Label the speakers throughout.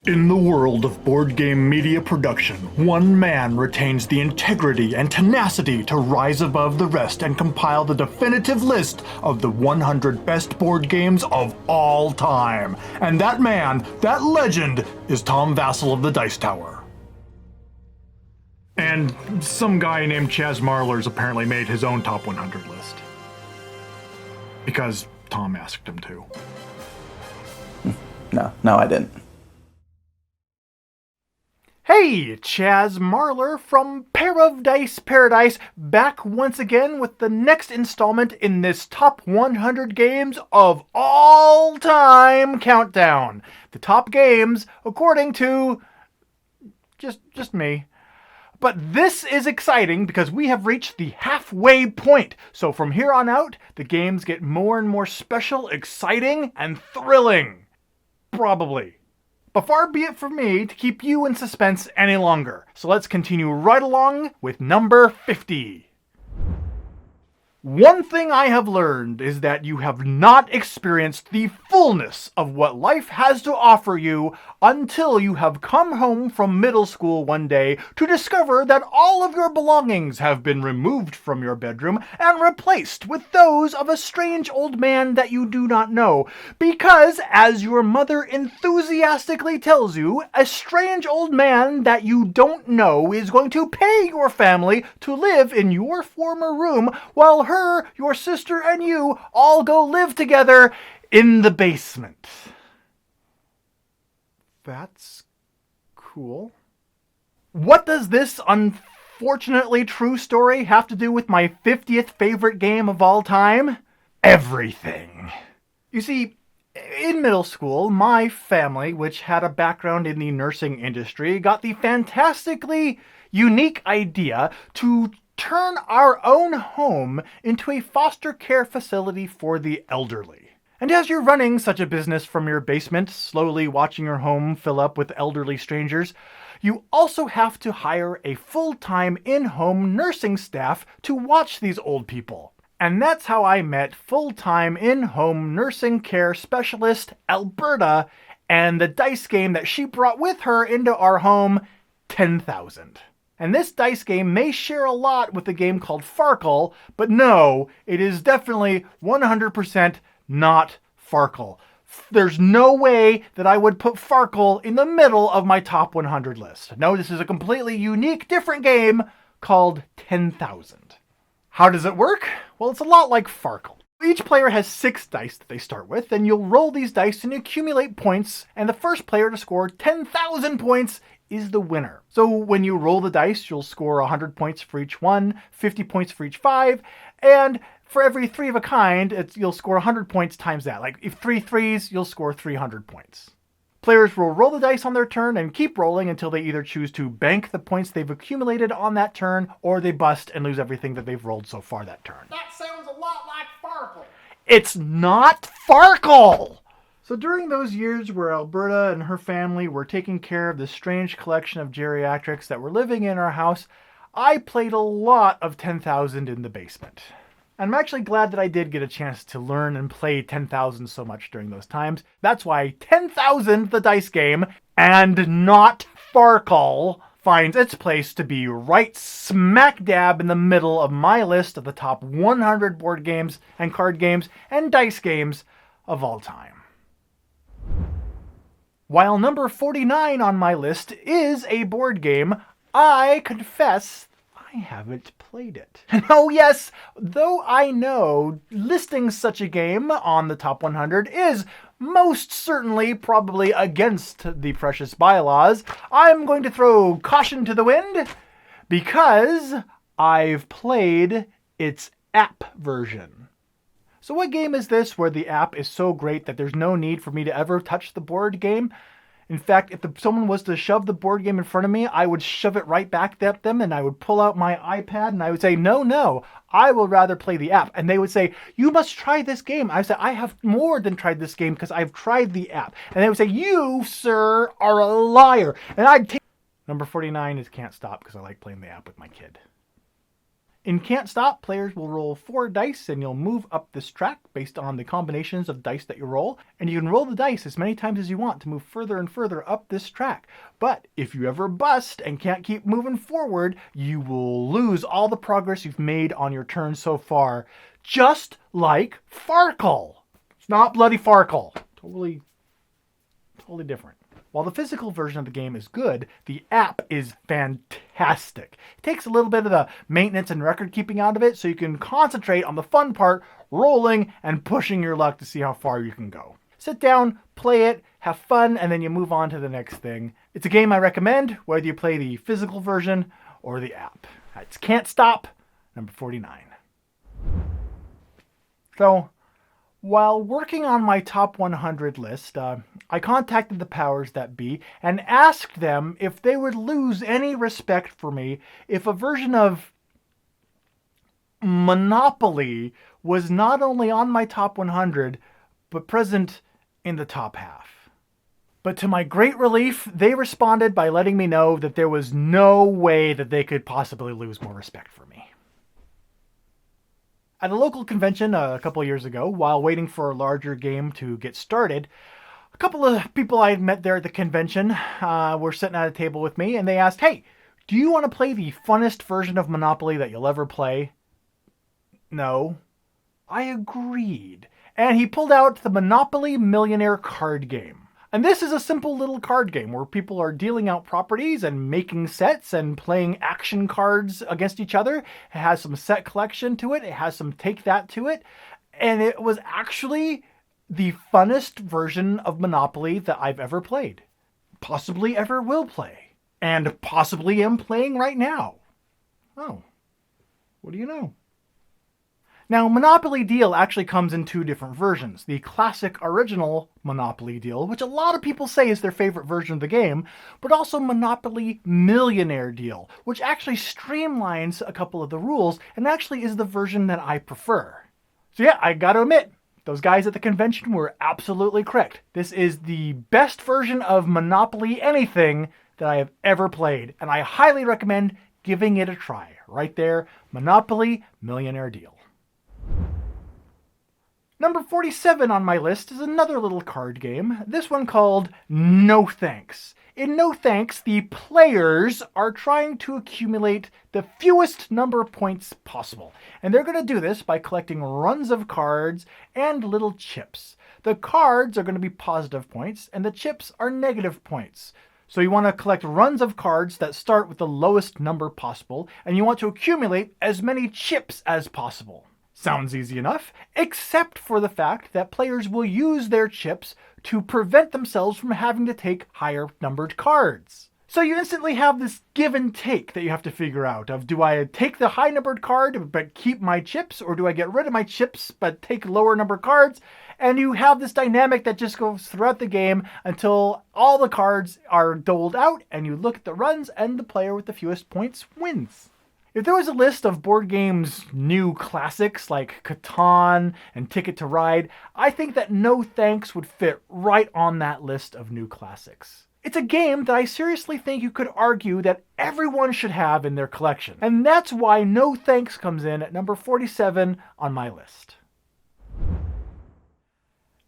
Speaker 1: In the world of board game media production, one man retains the integrity and tenacity to rise above the rest and compile the definitive list of the 100 best board games of all time. And that man, that legend, is Tom Vassell of the Dice Tower. And some guy named Chaz Marler's apparently made his own top 100 list. Because Tom asked him to.
Speaker 2: No, I didn't.
Speaker 3: Hey, Chaz Marler from Pair of Dice Paradise, back once again with the next installment in this top 100 games of all time countdown. The top games according to just me. But this is exciting because we have reached the halfway point. So from here on out, the games get more and more special, exciting, and thrilling. Probably. But far be it from me to keep you in suspense any longer. So let's continue right along with number 50. One thing I have learned is that you have not experienced the fullness of what life has to offer you until you have come home from middle school one day to discover that all of your belongings have been removed from your bedroom and replaced with those of a strange old man that you do not know. Because, as your mother enthusiastically tells you, a strange old man that you don't know is going to pay your family to live in your former room while her, your sister, and you all go live together in the basement. That's cool. What does this unfortunately true story have to do with my 50th favorite game of all time? Everything. You see, in middle school, my family, which had a background in the nursing industry, got the fantastically unique idea to turn our own home into a foster care facility for the elderly. And as you're running such a business from your basement, slowly watching your home fill up with elderly strangers, you also have to hire a full-time in-home nursing staff to watch these old people. And that's how I met full-time in-home nursing care specialist Alberta and the dice game that she brought with her into our home, 10,000. And this dice game may share a lot with a game called Farkle, but no, it is definitely 100% not Farkle. There's no way that I would put Farkle in the middle of my top 100 list. No, this is a completely unique, different game called 10,000. How does it work? Well, it's a lot like Farkle. Each player has 6 dice that they start with, and you'll roll these dice and accumulate points, and the first player to score 10,000 points is the winner. So when you roll the dice, you'll score 100 points for each one, 50 points for each 5, and for every 3 of a kind, you'll score 100 points times that. Like if 3 threes, you'll score 300 points. Players will roll the dice on their turn and keep rolling until they either choose to bank the points they've accumulated on that turn, or they bust and lose everything that they've rolled so far that turn.
Speaker 4: That sounds a lot like Farkle.
Speaker 3: It's not Farkle! So during those years where Alberta and her family were taking care of the strange collection of geriatrics that were living in our house, I played a lot of 10,000 in the basement. I'm actually glad that I did get a chance to learn and play 10,000 so much during those times. That's why 10,000, the dice game, and not Farkle, finds its place to be right smack dab in the middle of my list of the top 100 board games and card games and dice games of all time. While number 49 on my list is a board game, I confess I haven't played it. And oh yes, though I know listing such a game on the top 100 is most certainly probably against the precious bylaws, I'm going to throw caution to the wind because I've played its app version. So what game is this where the app is so great that there's no need for me to ever touch the board game? In fact, if someone was to shove the board game in front of me, I would shove it right back at them and I would pull out my iPad and I would say, no, I will rather play the app. And they would say, you must try this game. I would say, I have more than tried this game because I've tried the app. And they would say, you, sir, are a liar. And I'd take... Number 49 is Can't Stop because I like playing the app with my kid. In Can't Stop, players will roll 4 dice and you'll move up this track based on the combinations of dice that you roll. And you can roll the dice as many times as you want to move further and further up this track. But if you ever bust and can't keep moving forward, you will lose all the progress you've made on your turn so far. Just like Farkle. It's not bloody Farkle. Totally different. While the physical version of the game is good, the app is fantastic. It takes a little bit of the maintenance and record keeping out of it so you can concentrate on the fun part, rolling and pushing your luck to see how far you can go. Sit down, play it, have fun, and then you move on to the next thing. It's a game I recommend, whether you play the physical version or the app. It's Can't Stop, number 49. So, while working on my top 100 list, I contacted the powers that be and asked them if they would lose any respect for me if a version of Monopoly was not only on my top 100, but present in the top half. But to my great relief, they responded by letting me know that there was no way that they could possibly lose more respect for me. At a local convention a couple years ago, while waiting for a larger game to get started, a couple of people I had met there at the convention were sitting at a table with me, and they asked, "Hey, do you want to play the funnest version of Monopoly that you'll ever play?" No. I agreed. And he pulled out the Monopoly Millionaire card game. And this is a simple little card game where people are dealing out properties and making sets and playing action cards against each other. It has some set collection to it. It has some take that to it. And it was actually the funnest version of Monopoly that I've ever played. Possibly ever will play. And possibly am playing right now. Oh, what do you know? Now, Monopoly Deal actually comes in 2 different versions. The classic original Monopoly Deal, which a lot of people say is their favorite version of the game, but also Monopoly Millionaire Deal, which actually streamlines a couple of the rules and actually is the version that I prefer. So yeah, I gotta admit, those guys at the convention were absolutely correct. This is the best version of Monopoly anything that I have ever played, and I highly recommend giving it a try. Right there, Monopoly Millionaire Deal. Number 47 on my list is another little card game, this one called No Thanks. In No Thanks, the players are trying to accumulate the fewest number of points possible. And they're going to do this by collecting runs of cards and little chips. The cards are going to be positive points, and the chips are negative points. So you want to collect runs of cards that start with the lowest number possible, and you want to accumulate as many chips as possible. Sounds easy enough, except for the fact that players will use their chips to prevent themselves from having to take higher numbered cards. So you instantly have this give and take that you have to figure out of, do I take the high numbered card but keep my chips, or do I get rid of my chips but take lower number cards? And you have this dynamic that just goes throughout the game until all the cards are doled out and you look at the runs and the player with the fewest points wins. If there was a list of board games' new classics like Catan and Ticket to Ride, I think that No Thanks would fit right on that list of new classics. It's a game that I seriously think you could argue that everyone should have in their collection. And that's why No Thanks comes in at number 47 on my list.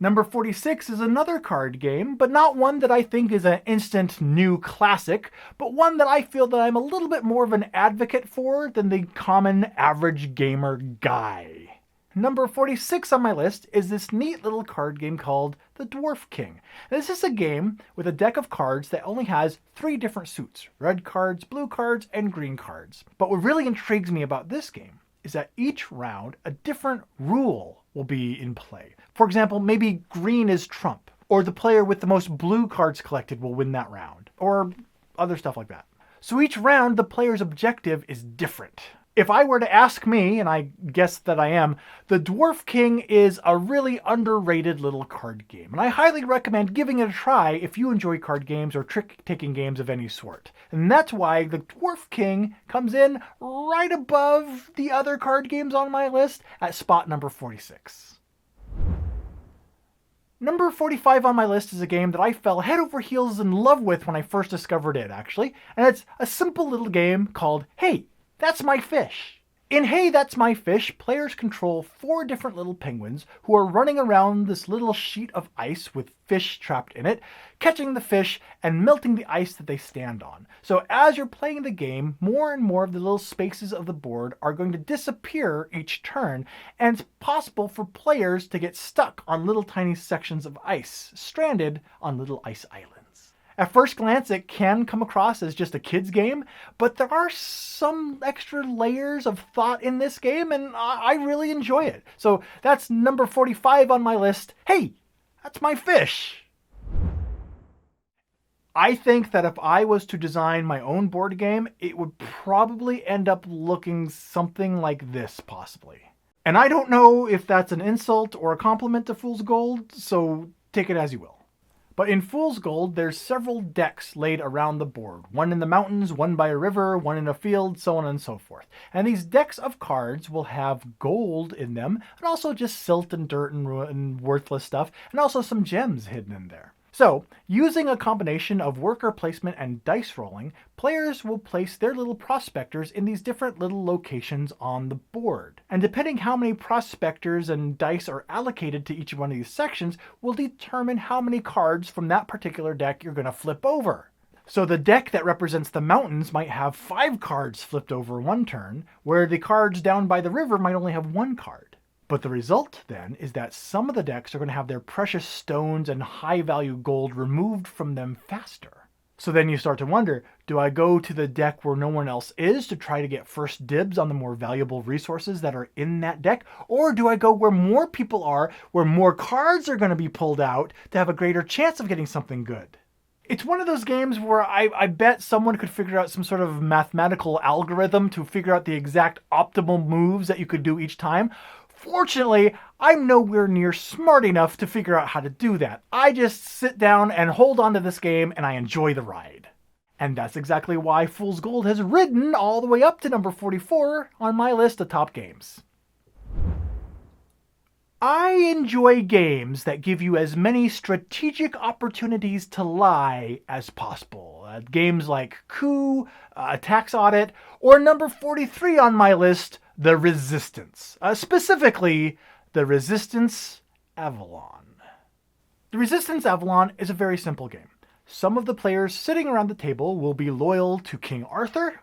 Speaker 3: Number 46 is another card game, but not one that I think is an instant new classic, but one that I feel that I'm a little bit more of an advocate for than the common average gamer guy. Number 46 on my list is this neat little card game called The Dwarf King. This is a game with a deck of cards that only has 3 different suits: red cards, blue cards, and green cards. But what really intrigues me about this game is that each round a different rule will be in play. For example, maybe green is trump, or the player with the most blue cards collected will win that round, or other stuff like that. So each round, the player's objective is different. If I were to ask me, and I guess that I am, the Dwarf King is a really underrated little card game, and I highly recommend giving it a try if you enjoy card games or trick-taking games of any sort. And that's why the Dwarf King comes in right above the other card games on my list at spot number 46. Number 45 on my list is a game that I fell head over heels in love with when I first discovered it, actually. And it's a simple little game called Hey, That's My Fish. In Hey, That's My Fish, players control 4 different little penguins who are running around this little sheet of ice with fish trapped in it, catching the fish and melting the ice that they stand on. So as you're playing the game, more and more of the little spaces of the board are going to disappear each turn, and it's possible for players to get stuck on little tiny sections of ice, stranded on little ice islands. At first glance, it can come across as just a kid's game, but there are some extra layers of thought in this game, and I really enjoy it. So that's number 45 on my list. Hey, that's my fish. I think that if I was to design my own board game, it would probably end up looking something like this, possibly. And I don't know if that's an insult or a compliment to Fool's Gold, so take it as you will. But in Fool's Gold, there's several decks laid around the board. One in the mountains, one by a river, one in a field, so on and so forth. And these decks of cards will have gold in them, and also just silt and dirt and worthless stuff, and also some gems hidden in there. So, using a combination of worker placement and dice rolling, players will place their little prospectors in these different little locations on the board. And depending how many prospectors and dice are allocated to each one of these sections will determine how many cards from that particular deck you're going to flip over. So the deck that represents the mountains might have 5 cards flipped over one turn, where the cards down by the river might only have 1 card. But the result, then, is that some of the decks are going to have their precious stones and high-value gold removed from them faster. So then you start to wonder, do I go to the deck where no one else is to try to get first dibs on the more valuable resources that are in that deck? Or do I go where more people are, where more cards are going to be pulled out to have a greater chance of getting something good? It's one of those games where I bet someone could figure out some sort of mathematical algorithm to figure out the exact optimal moves that you could do each time. Fortunately, I'm nowhere near smart enough to figure out how to do that. I just sit down and hold on to this game and I enjoy the ride. And that's exactly why Fool's Gold has ridden all the way up to number 44 on my list of top games. I enjoy games that give you as many strategic opportunities to lie as possible. Games like Coup, Tax Audit, or number 43 on my list, The Resistance. Specifically, The Resistance Avalon. The Resistance Avalon is a very simple game. Some of the players sitting around the table will be loyal to King Arthur,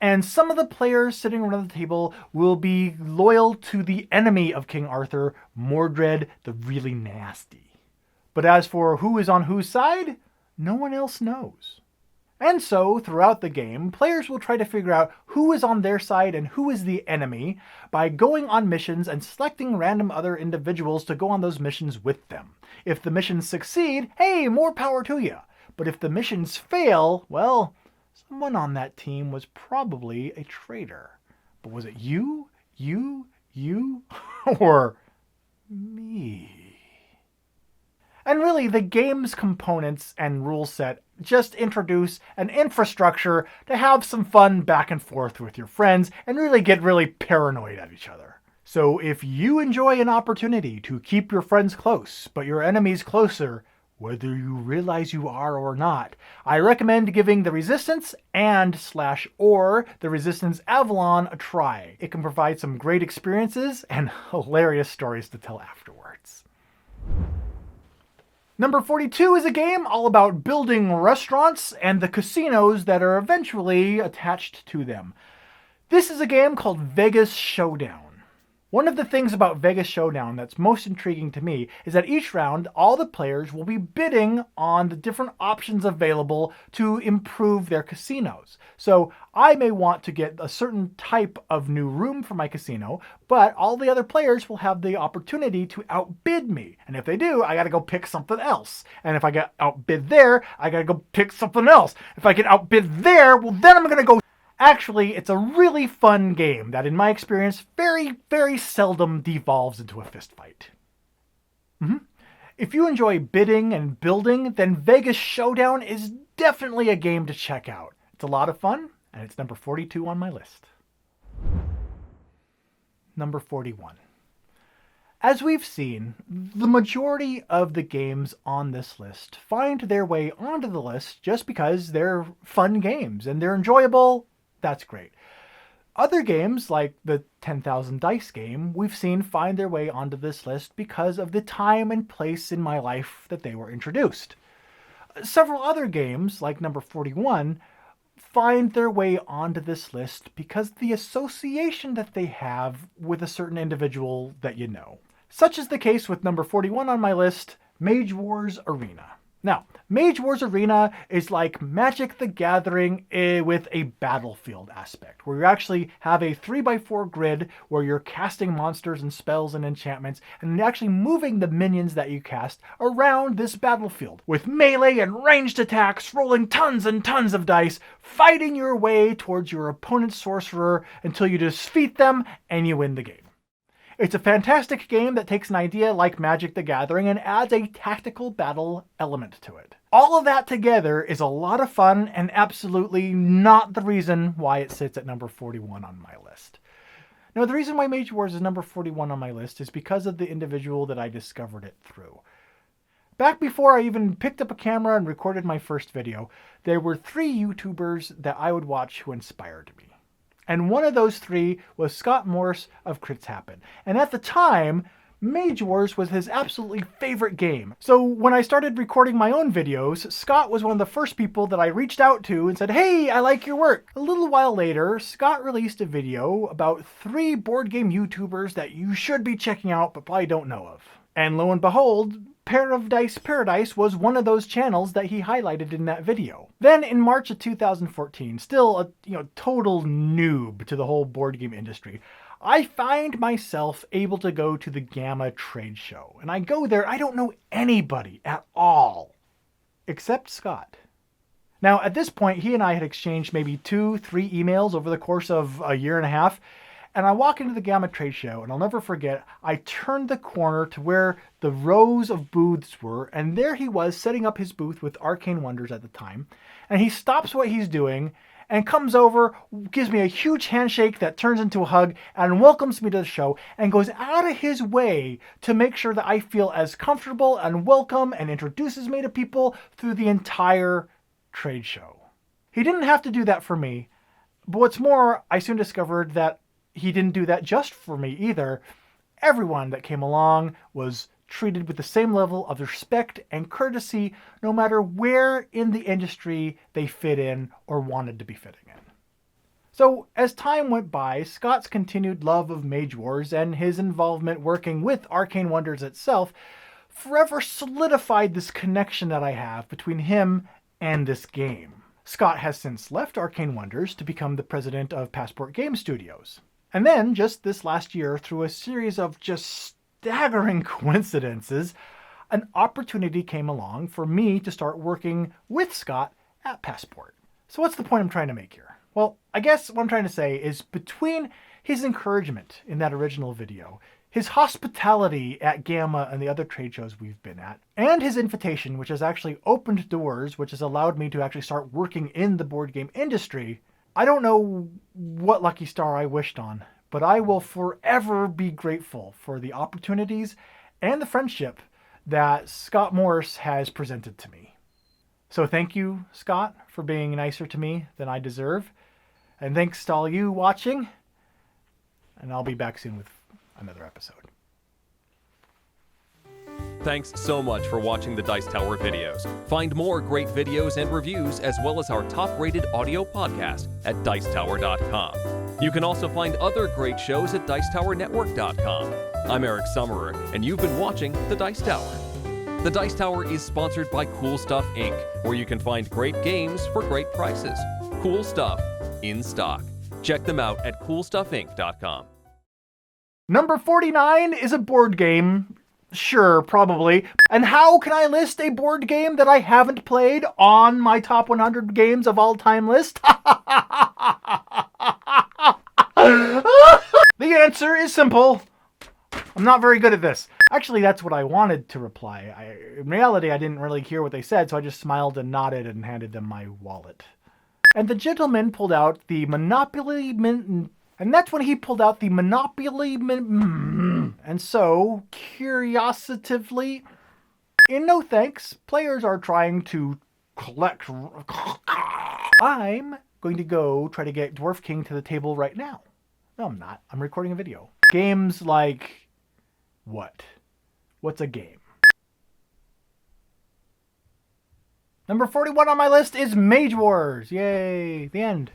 Speaker 3: and some of the players sitting around the table will be loyal to the enemy of King Arthur, Mordred the Really Nasty. But as for who is on whose side, no one else knows. And so, throughout the game, players will try to figure out who is on their side and who is the enemy by going on missions and selecting random other individuals to go on those missions with them. If the missions succeed, hey, more power to you. But if the missions fail, well, someone on that team was probably a traitor. But was it you, or me? And really, the game's components and rule set just introduce an infrastructure to have some fun back and forth with your friends and really get really paranoid at each other. So if you enjoy an opportunity to keep your friends close, but your enemies closer, whether you realize you are or not, I recommend giving The Resistance and/or The Resistance Avalon a try. It can provide some great experiences and hilarious stories to tell afterwards. Number 42 is a game all about building restaurants and the casinos that are eventually attached to them. This is a game called Vegas Showdown. One of the things about Vegas Showdown that's most intriguing to me is that each round, all the players will be bidding on the different options available to improve their casinos. So I may want to get a certain type of new room for my casino, but all the other players will have the opportunity to outbid me. And if they do, I gotta go pick something else. And if I get outbid there, I gotta go pick something else. If I get outbid there, well then I'm gonna go. Actually, it's a really fun game that, in my experience, very, very seldom devolves into a fistfight. If you enjoy bidding and building, then Vegas Showdown is definitely a game to check out. It's a lot of fun, and it's number 42 on my list. Number 41. As we've seen, the majority of the games on this list find their way onto the list just because they're fun games and they're enjoyable. That's great. Other games, like the 10,000 Dice game, we've seen find their way onto this list because of the time and place in my life that they were introduced. Several other games, like number 41, find their way onto this list because of the association that they have with a certain individual that you know. Such is the case with number 41 on my list, Mage Wars Arena. Now, Mage Wars Arena is like Magic the Gathering with a battlefield aspect, where you actually have a 3x4 grid where you're casting monsters and spells and enchantments, and actually moving the minions that you cast around this battlefield, with melee and ranged attacks, rolling tons and tons of dice, fighting your way towards your opponent's sorcerer until you defeat them and you win the game. It's a fantastic game that takes an idea like Magic the Gathering and adds a tactical battle element to it. All of that together is a lot of fun and absolutely not the reason why it sits at number 41 on my list. Now, the reason why Mage Wars is number 41 on my list is because of the individual that I discovered it through. Back before I even picked up a camera and recorded my first video, there were 3 YouTubers that I would watch who inspired me. And one of those 3 was Scott Morse of Crits Happen. And at the time, Mage Wars was his absolutely favorite game. So when I started recording my own videos, Scott was one of the first people that I reached out to and said, "Hey, I like your work." A little while later, Scott released a video about 3 board game YouTubers that you should be checking out but probably don't know of. And lo and behold, Pair of Dice Paradise was one of those channels that he highlighted in that video. Then in March of 2014, still a total noob to the whole board game industry, I find myself able to go to the GAMA trade show. And I go there, I don't know anybody at all, except Scott. Now at this point, he and I had exchanged maybe 2-3 emails over the course of a year and a half. And I walk into the GAMA trade show, and I'll never forget, I turned the corner to where the rows of booths were, and there he was setting up his booth with Arcane Wonders at the time. And he stops what he's doing and comes over, gives me a huge handshake that turns into a hug, and welcomes me to the show, and goes out of his way to make sure that I feel as comfortable and welcome, and introduces me to people through the entire trade show. He didn't have to do that for me, but what's more, I soon discovered that he didn't do that just for me either. Everyone that came along was treated with the same level of respect and courtesy, no matter where in the industry they fit in or wanted to be fitting in. So as time went by, Scott's continued love of Mage Wars and his involvement working with Arcane Wonders itself forever solidified this connection that I have between him and this game. Scott has since left Arcane Wonders to become the president of Passport Game Studios. And then, just this last year, through a series of just staggering coincidences, an opportunity came along for me to start working with Scott at Passport. So what's the point I'm trying to make here? Well, I guess what I'm trying to say is between his encouragement in that original video, his hospitality at GAMA and the other trade shows we've been at, and his invitation, which has actually opened doors, which has allowed me to actually start working in the board game industry, I don't know what lucky star I wished on, but I will forever be grateful for the opportunities and the friendship that Scott Morse has presented to me. So thank you, Scott, for being nicer to me than I deserve. And thanks to all you watching. And I'll be back soon with another episode.
Speaker 2: Thanks so much for watching the Dice Tower videos. Find more great videos and reviews, as well as our top-rated audio podcast at Dicetower.com. You can also find other great shows at Dicetowernetwork.com. I'm Eric Summerer, and you've been watching The Dice Tower. The Dice Tower is sponsored by Cool Stuff Inc., where you can find great games for great prices. Cool stuff in stock. Check them out at CoolStuffInc.com.
Speaker 3: Number 49 is a board game. Sure, probably. And how can I list a board game that I haven't played on my top 100 games of all time list? The answer is simple. I'm not very good at this. Actually, that's what I wanted to reply. In reality, I didn't really hear what they said, so I just smiled and nodded and handed them my wallet. And the gentleman pulled out the Monopoly and that's when he pulled out the Monopoly and so, curiosity, in no thanks, players are trying to collect I'm going to go try to get Dwarf King to the table right now. No, I'm not. I'm recording a video. Games like... what? What's a game? Number 41 on my list is Mage Wars. Yay! The end.